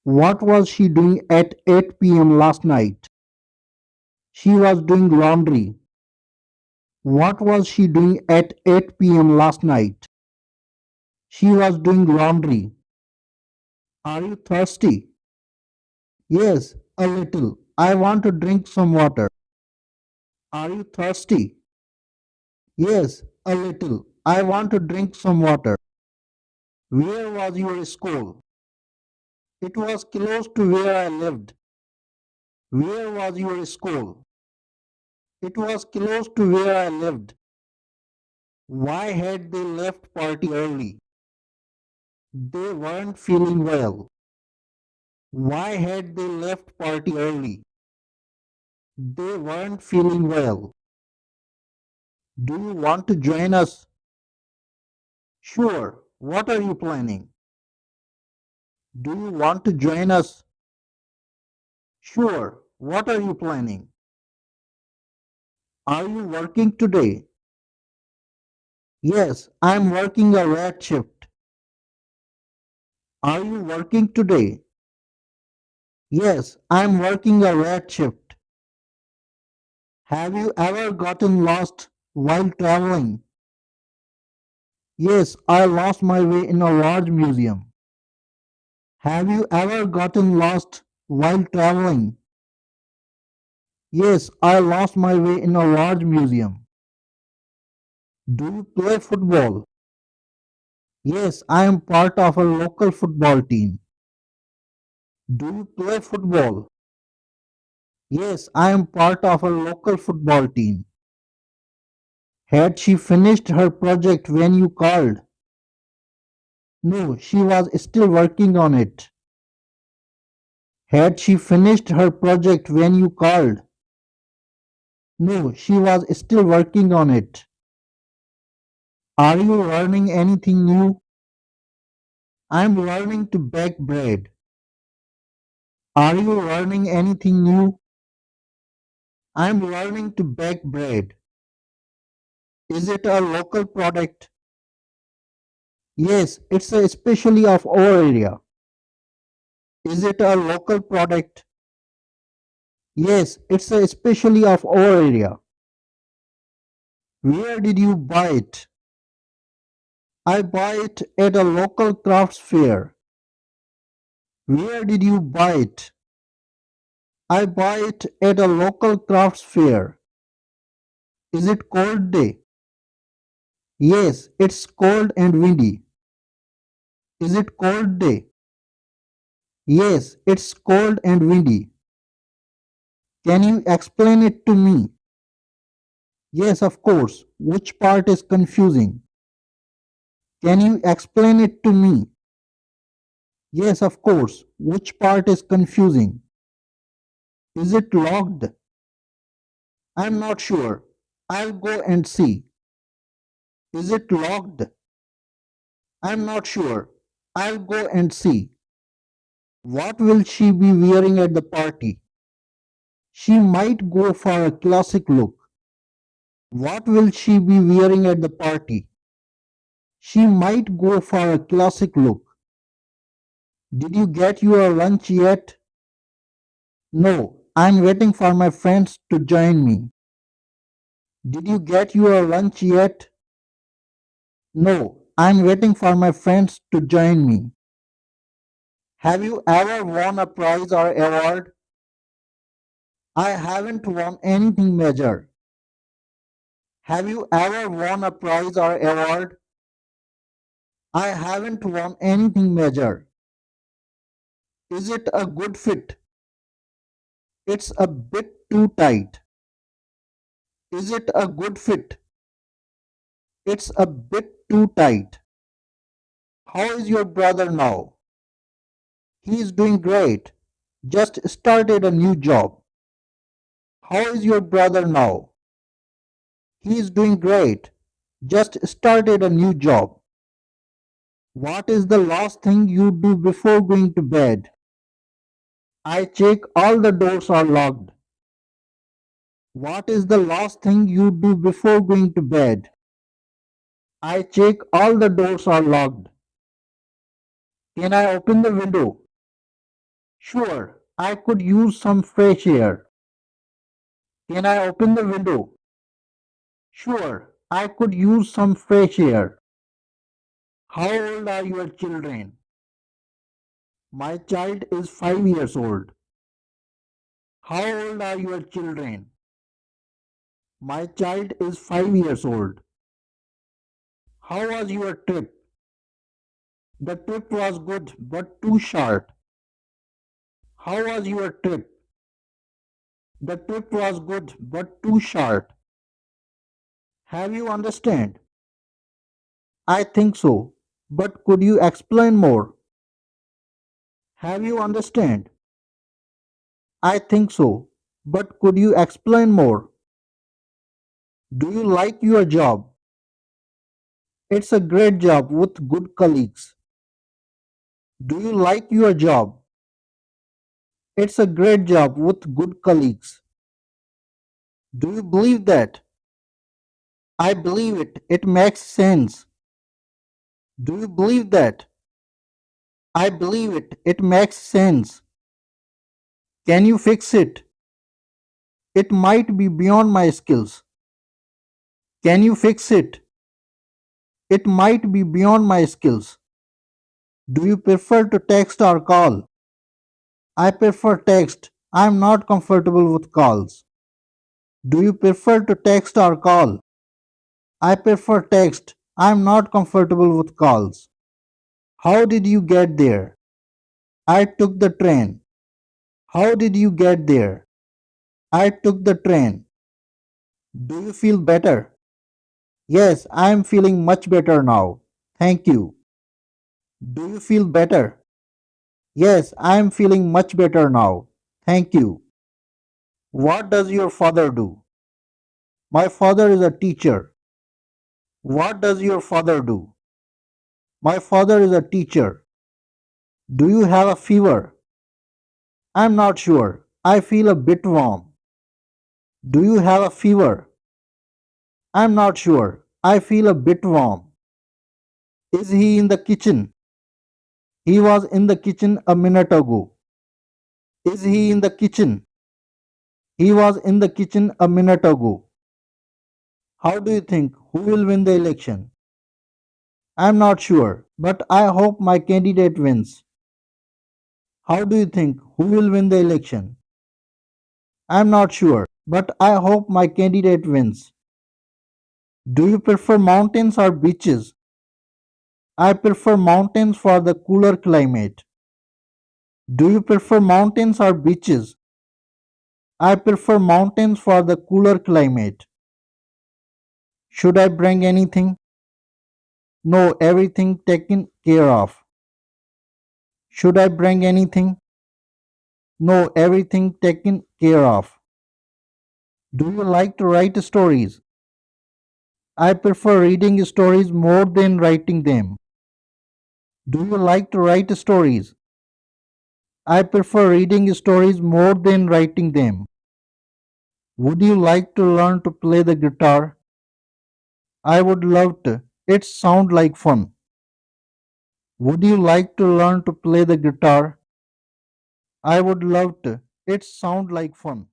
What was she doing at 8 p.m. last night? She was doing laundry. What was she doing at 8 p.m. last night? She was doing laundry. Are you thirsty? Yes, a little. I want to drink some water. Are you thirsty? Yes, a little. I want to drink some water. Where was your school? It was close to where I lived. Where was your school? It was close to where I lived. Why had they left party early? They weren't feeling well. Why had they left party early? They weren't feeling well. Do you want to join us? Sure. What are you planning? Do you want to join us? Sure. What are you planning? Are you working today? Yes, I'm working a red shift. Are you working today? Yes, I'm working a red shift. Have you ever gotten lost while traveling? Yes, I lost my way in a large museum. Have you ever gotten lost while traveling? Yes, I lost my way in a large museum. Do you play football? Yes, I am part of a local football team. Do you play football? Yes, I am part of a local football team. Had she finished her project when you called? No, she was still working on it. Had she finished her project when you called? No, she was still working on it. Are you learning anything new? I'm learning to bake bread. Are you learning anything new? I'm learning to bake bread. Is it a local product? Yes, it's especially of our area. Is it a local product? Yes, it's especially of our area. Where did you buy it? I buy it at a local crafts fair. Where did you buy it? I buy it at a local crafts fair. Is it cold day? Yes, it's cold and windy. Is it cold day? Yes, it's cold and windy. Can you explain it to me? Yes, of course. Which part is confusing? Can you explain it to me? Yes, of course. Which part is confusing? Is it locked? I'm not sure. I'll go and see. Is it locked? I'm not sure. I'll go and see. What will she be wearing at the party? She might go for a classic look. What will she be wearing at the party? She might go for a classic look. Did you get your lunch yet? No, I'm waiting for my friends to join me. Did you get your lunch yet? No, I'm waiting for my friends to join me. Have you ever won a prize or award? I haven't won anything major. Have you ever won a prize or award? I haven't won anything major. Is it a good fit? It's a bit too tight. Is it a good fit? It's a bit too tight. How is your brother now? He's doing great. Just started a new job. How is your brother now? He's doing great. Just started a new job. What is the last thing you do before going to bed? I check all the doors are locked. What is the last thing you do before going to bed? I check all the doors are locked. Can I open the window? Sure, I could use some fresh air. Can I open the window? Sure, I could use some fresh air. How old are your children? My child is 5 years old. How old are your children? My child is 5 years old. How was your trip? The trip was good but too short. How was your trip? The trip was good but too short. Have you understand? I think so. But could you explain more? Have you understand? I think so. But could you explain more? Do you like your job? It's a great job with good colleagues. Do you like your job? It's a great job with good colleagues. Do you believe that? I believe it. It makes sense. Do you believe that? I believe it. It makes sense. Can you fix it? It might be beyond my skills. Can you fix it? It might be beyond my skills. Do you prefer to text or call? I prefer text. I am not comfortable with calls. Do you prefer to text or call? I prefer text. I am not comfortable with calls. How did you get there? I took the train. How did you get there? I took the train. Do you feel better? Yes, I am feeling much better now. Thank you. Do you feel better? Yes, I am feeling much better now. Thank you. What does your father do? My father is a teacher. What does your father do? My father is a teacher. Do you have a fever? I'm not sure. I feel a bit warm. Do you have a fever? I'm not sure. I feel a bit warm. Is he in the kitchen? He was in the kitchen a minute ago. Is he in the kitchen? He was in the kitchen a minute ago. How do you think who will win the election? I'm not sure, but I hope my candidate wins. How do you think who will win the election? I'm not sure, but I hope my candidate wins. Do you prefer mountains or beaches? I prefer mountains for the cooler climate. Do you prefer mountains or beaches? I prefer mountains for the cooler climate. Should I bring anything? No, everything taken care of. Should I bring anything? No, everything taken care of. Do you like to write stories? I prefer reading stories more than writing them. Do you like to write stories? I prefer reading stories more than writing them. Would you like to learn to play the guitar? I would love to. It sounds like fun. Would you like to learn to play the guitar? I would love to. It sounds like fun.